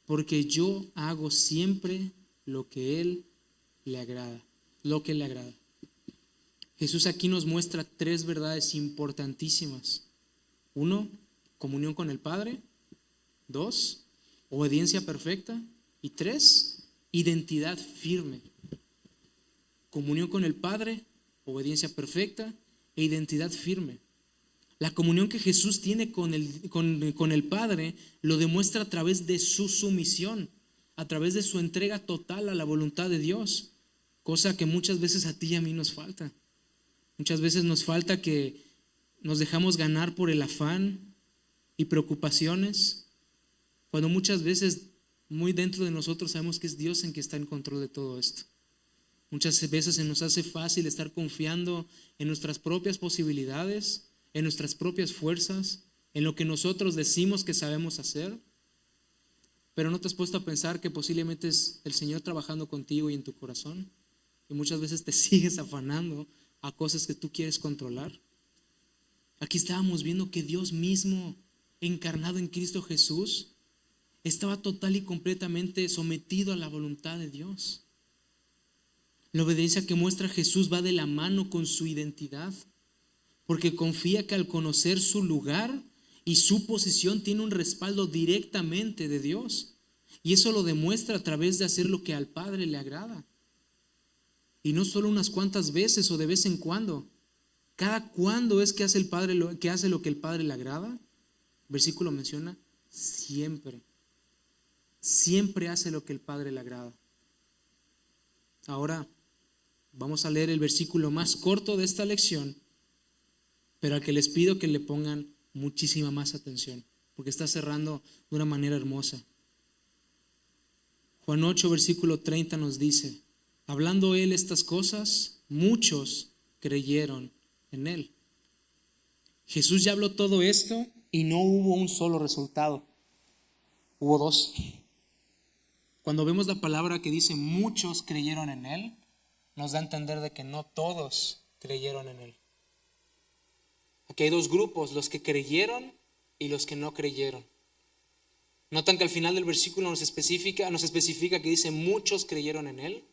porque yo hago siempre lo que Él le agrada. Lo que Él le agrada. Jesús aquí nos muestra tres verdades importantísimas. 1, comunión con el Padre. 2, obediencia perfecta. Y 3, identidad firme. Comunión con el Padre, obediencia perfecta e identidad firme. La comunión que Jesús tiene con el Padre lo demuestra a través de su sumisión, a través de su entrega total a la voluntad de Dios, cosa que muchas veces a ti y a mí nos falta. Muchas veces nos falta que nos dejamos ganar por el afán y preocupaciones, cuando muchas veces muy dentro de nosotros sabemos que es Dios en que está en control de todo esto. Muchas veces se nos hace fácil estar confiando en nuestras propias posibilidades, en nuestras propias fuerzas, en lo que nosotros decimos que sabemos hacer. Pero ¿no te has puesto a pensar que posiblemente es el Señor trabajando contigo y en tu corazón? Y muchas veces te sigues afanando a cosas que tú quieres controlar. Aquí estábamos viendo que Dios mismo, encarnado en Cristo Jesús, estaba total y completamente sometido a la voluntad de Dios. La obediencia que muestra Jesús va de la mano con su identidad, porque confía que al conocer su lugar y su posición tiene un respaldo directamente de Dios. Y eso lo demuestra a través de hacer lo que al Padre le agrada. Y no solo unas cuantas veces o de vez en cuando. ¿Cada cuándo es que hace el Padre que hace lo que el Padre le agrada? Versículo menciona, siempre. Siempre hace lo que el Padre le agrada. Ahora vamos a leer el versículo más corto de esta lección, pero al que les pido que le pongan muchísima más atención, porque está cerrando de una manera hermosa. Juan 8, versículo 30 nos dice, hablando él estas cosas, muchos creyeron en él. Jesús ya habló todo esto y no hubo un solo resultado, hubo dos. Cuando vemos la palabra que dice muchos creyeron en él, nos da a entender de que no todos creyeron en él. Aquí hay dos grupos, los que creyeron y los que no creyeron. Notan que al final del versículo nos especifica que dice muchos creyeron en él.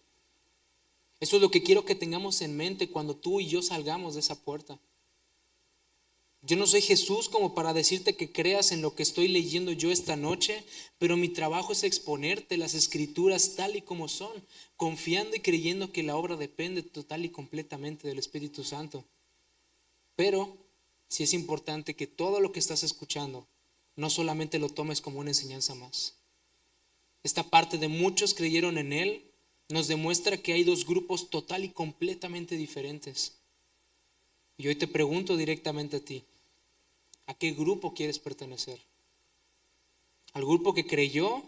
Eso es lo que quiero que tengamos en mente cuando tú y yo salgamos de esa puerta. Yo no soy Jesús como para decirte que creas en lo que estoy leyendo yo esta noche, pero mi trabajo es exponerte las escrituras tal y como son, confiando y creyendo que la obra depende total y completamente del Espíritu Santo. Pero sí es importante que todo lo que estás escuchando no solamente lo tomes como una enseñanza más. Esta parte de muchos creyeron en él nos demuestra que hay dos grupos total y completamente diferentes. Y hoy te pregunto directamente a ti, ¿a qué grupo quieres pertenecer? ¿Al grupo que creyó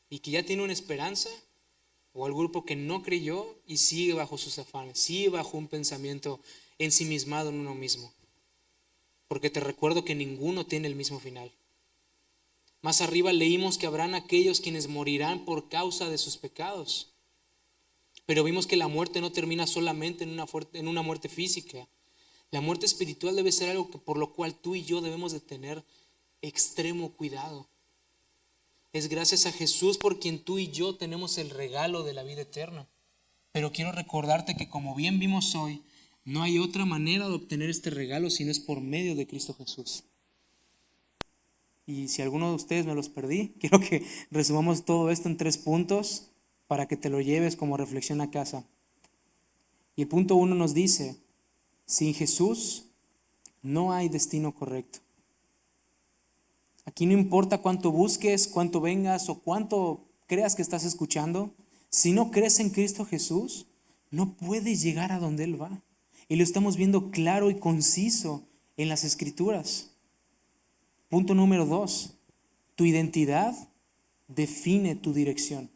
y que ya tiene una esperanza? ¿O al grupo que no creyó y sigue bajo sus afanes, sigue bajo un pensamiento ensimismado en uno mismo? Porque te recuerdo que ninguno tiene el mismo final. Más arriba leímos que habrán aquellos quienes morirán por causa de sus pecados. Pero vimos que la muerte no termina solamente en una muerte física. La muerte espiritual debe ser algo por lo cual tú y yo debemos de tener extremo cuidado. Es gracias a Jesús por quien tú y yo tenemos el regalo de la vida eterna. Pero quiero recordarte que como bien vimos hoy, no hay otra manera de obtener este regalo si no es por medio de Cristo Jesús. Y si alguno de ustedes me los perdí, quiero que resumamos todo esto en 3 puntos para que te lo lleves como reflexión a casa. Y el punto 1 nos dice, sin Jesús no hay destino correcto. Aquí no importa cuánto busques, cuánto vengas o cuánto creas que estás escuchando, si no crees en Cristo Jesús, no puedes llegar a donde Él va. Y lo estamos viendo claro y conciso en las Escrituras. Punto número 2, tu identidad define tu dirección.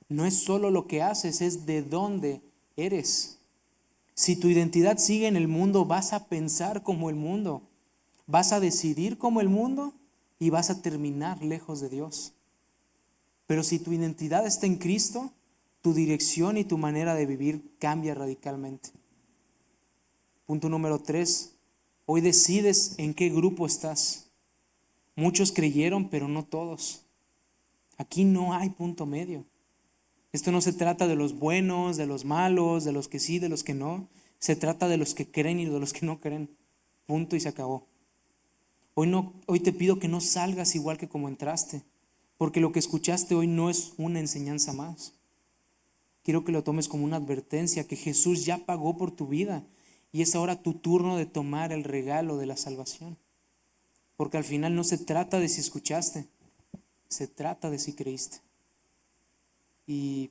No es solo lo que haces, es de dónde eres. Si tu identidad sigue en el mundo, vas a pensar como el mundo, vas a decidir como el mundo y vas a terminar lejos de Dios. Pero si tu identidad está en Cristo, tu dirección y tu manera de vivir cambia radicalmente. Punto número 3, hoy decides en qué grupo estás. Muchos creyeron, pero no todos. Aquí no hay punto medio. Esto no se trata de los buenos, de los malos, de los que sí, de los que no. Se trata de los que creen y de los que no creen. Punto y se acabó. Hoy te pido que no salgas igual que como entraste, porque lo que escuchaste hoy no es una enseñanza más. Quiero que lo tomes como una advertencia, que Jesús ya pagó por tu vida y es ahora tu turno de tomar el regalo de la salvación. Porque al final no se trata de si escuchaste, se trata de si creíste. Y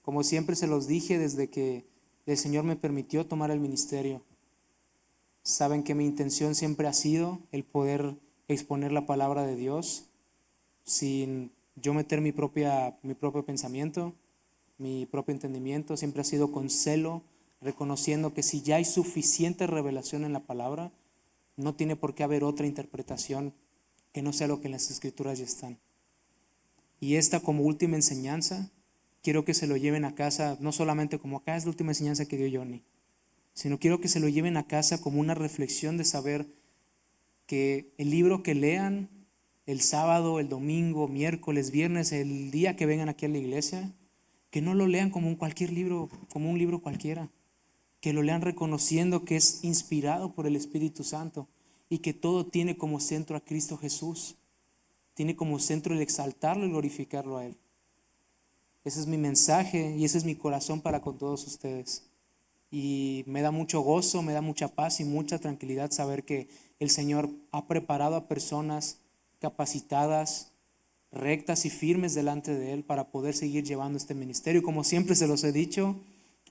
como siempre se los dije desde que el Señor me permitió tomar el ministerio, saben que mi intención siempre ha sido el poder exponer la palabra de Dios sin yo meter mi propio pensamiento, mi propio entendimiento. Siempre ha sido con celo, reconociendo que si ya hay suficiente revelación en la palabra, no tiene por qué haber otra interpretación que no sea lo que en las Escrituras ya están. Y esta como última enseñanza, quiero que se lo lleven a casa, no solamente como acá es la última enseñanza que dio Johnny, sino quiero que se lo lleven a casa como una reflexión de saber que el libro que lean el sábado, el domingo, miércoles, viernes, el día que vengan aquí a la iglesia, que no lo lean como cualquier libro, como un libro cualquiera, que lo lean reconociendo que es inspirado por el Espíritu Santo y que todo tiene como centro a Cristo Jesús. tiene como centro el exaltarlo y glorificarlo a Él. Ese es mi mensaje y ese es mi corazón para con todos ustedes. Y me da mucho gozo, me da mucha paz y mucha tranquilidad saber que el Señor ha preparado a personas capacitadas, rectas y firmes delante de Él para poder seguir llevando este ministerio. Como siempre se los he dicho,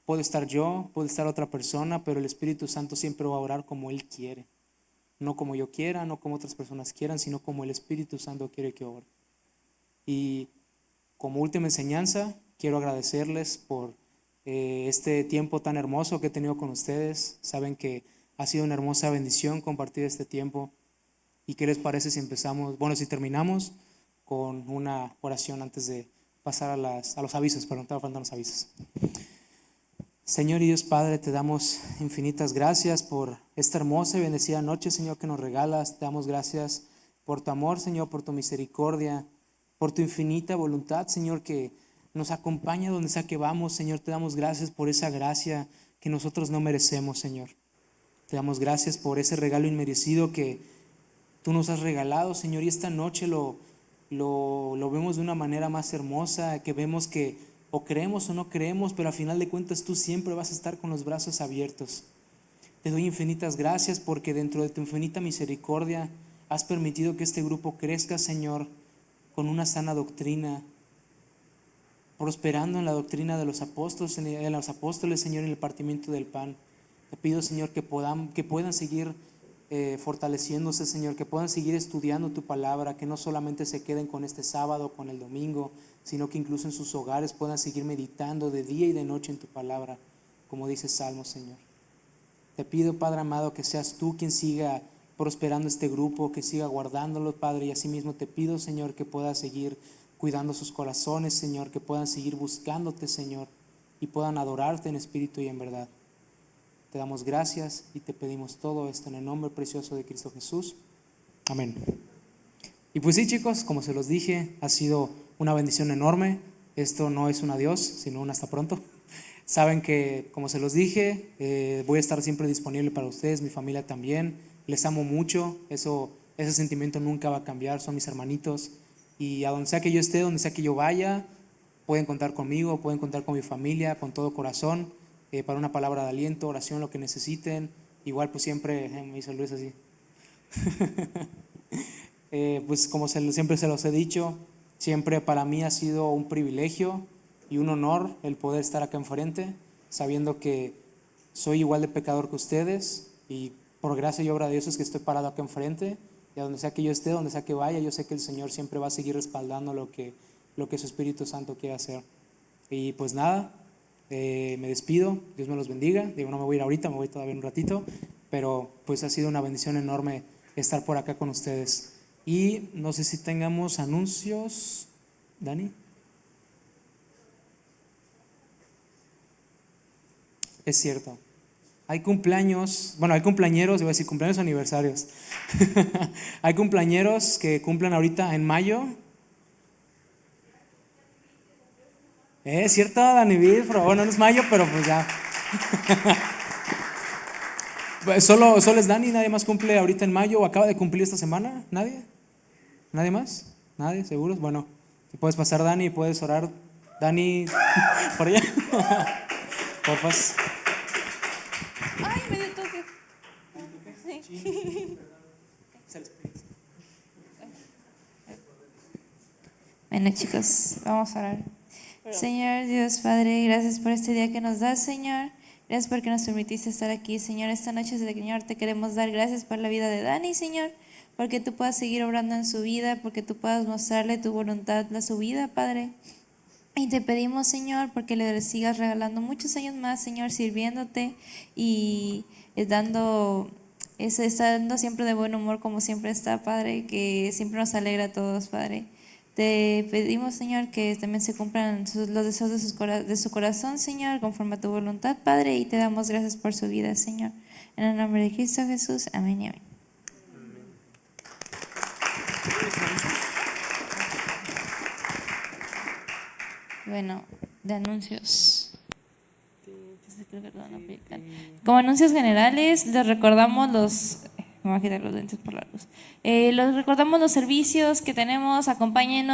puede estar yo, puede estar otra persona, pero el Espíritu Santo siempre va a orar como Él quiere. No como yo quiera, no como otras personas quieran, sino como el Espíritu Santo quiere que ore. Y como última enseñanza, quiero agradecerles por este tiempo tan hermoso que he tenido con ustedes. Saben que ha sido una hermosa bendición compartir este tiempo. ¿Y qué les parece si empezamos, si terminamos con una oración antes de pasar a los avisos? Perdón, estaba faltando los avisos. Señor y Dios Padre, te damos infinitas gracias por esta hermosa y bendecida noche, Señor, que nos regalas. Te damos gracias por tu amor, Señor, por tu misericordia, por tu infinita voluntad, Señor, que nos acompaña donde sea que vamos. Señor, te damos gracias por esa gracia que nosotros no merecemos, Señor. Te damos gracias por ese regalo inmerecido que tú nos has regalado, Señor, y esta noche lo vemos de una manera más hermosa, que vemos que o creemos o no creemos, pero a final de cuentas tú siempre vas a estar con los brazos abiertos. Te doy infinitas gracias porque dentro de tu infinita misericordia has permitido que este grupo crezca, Señor, con una sana doctrina, prosperando en la doctrina de los apóstoles, Señor, en el partimiento del pan. Te pido, Señor, que puedan seguir fortaleciéndose, Señor, que puedan seguir estudiando tu palabra, que no solamente se queden con este sábado, con el domingo, sino que incluso en sus hogares puedan seguir meditando de día y de noche en tu palabra, como dice Salmo, Señor. Te pido, Padre amado, que seas tú quien siga prosperando este grupo, que siga guardándolo, Padre, y asimismo te pido, Señor, que puedas seguir cuidando sus corazones, Señor, que puedan seguir buscándote, Señor, y puedan adorarte en espíritu y en verdad. Te damos gracias y te pedimos todo esto en el nombre precioso de Cristo Jesús. Amén. Y pues sí, chicos, como se los dije, ha sido una bendición enorme. Esto no es un adiós, sino un hasta pronto. Saben que, como se los dije, voy a estar siempre disponible para ustedes, mi familia también. Les amo mucho, ese sentimiento nunca va a cambiar, son mis hermanitos. Y a donde sea que yo esté, donde sea que yo vaya, pueden contar conmigo, pueden contar con mi familia, con todo corazón. Para una palabra de aliento, oración, lo que necesiten. Igual pues siempre, me hizo Luis así. Pues como siempre se los he dicho, siempre para mí ha sido un privilegio y un honor el poder estar acá enfrente, sabiendo que soy igual de pecador que ustedes y por gracia y obra de Dios es que estoy parado acá enfrente. Y a donde sea que yo esté, donde sea que vaya, yo sé que el Señor siempre va a seguir respaldando lo que su Espíritu Santo quiere hacer. Y pues nada, me despido, Dios me los bendiga. Digo, no me voy a ir ahorita, me voy todavía un ratito, pero pues ha sido una bendición enorme estar por acá con ustedes. Y no sé si tengamos anuncios, Dani. Es cierto, hay cumpleaños, hay cumpleañeros, iba a decir cumpleaños aniversarios. Hay cumpleañeros que cumplen ahorita en mayo. Es cierto, Dani Vid, pero bueno, no es mayo, pero pues ya. Solo es Dani, nadie más cumple ahorita en mayo o acaba de cumplir esta semana. ¿Nadie? ¿Nadie más? ¿Nadie? ¿Seguros? Bueno, si puedes pasar, Dani, puedes orar. Dani, por allá. Porfa. Ay, me dio toque. Sí. Bueno, chicos, vamos a orar. Señor Dios Padre, gracias por este día que nos das, Señor. Gracias porque nos permitiste estar aquí, Señor. Esta noche, Señor, te queremos dar gracias por la vida de Dani, Señor, porque tú puedas seguir obrando en su vida, porque tú puedas mostrarle tu voluntad a su vida, Padre. Y te pedimos, Señor, porque le sigas regalando muchos años más, Señor, sirviéndote y dando siempre de buen humor como siempre está, Padre, que siempre nos alegra a todos, Padre. Te pedimos, Señor, que también se cumplan los deseos de su corazón, Señor, conforme a tu voluntad, Padre, y te damos gracias por su vida, Señor. En el nombre de Cristo Jesús, amén y amén. Bueno, de anuncios. Como anuncios generales, les recordamos Me voy a quitar los lentes por la luz. Los recordamos los servicios que tenemos, acompáñenos.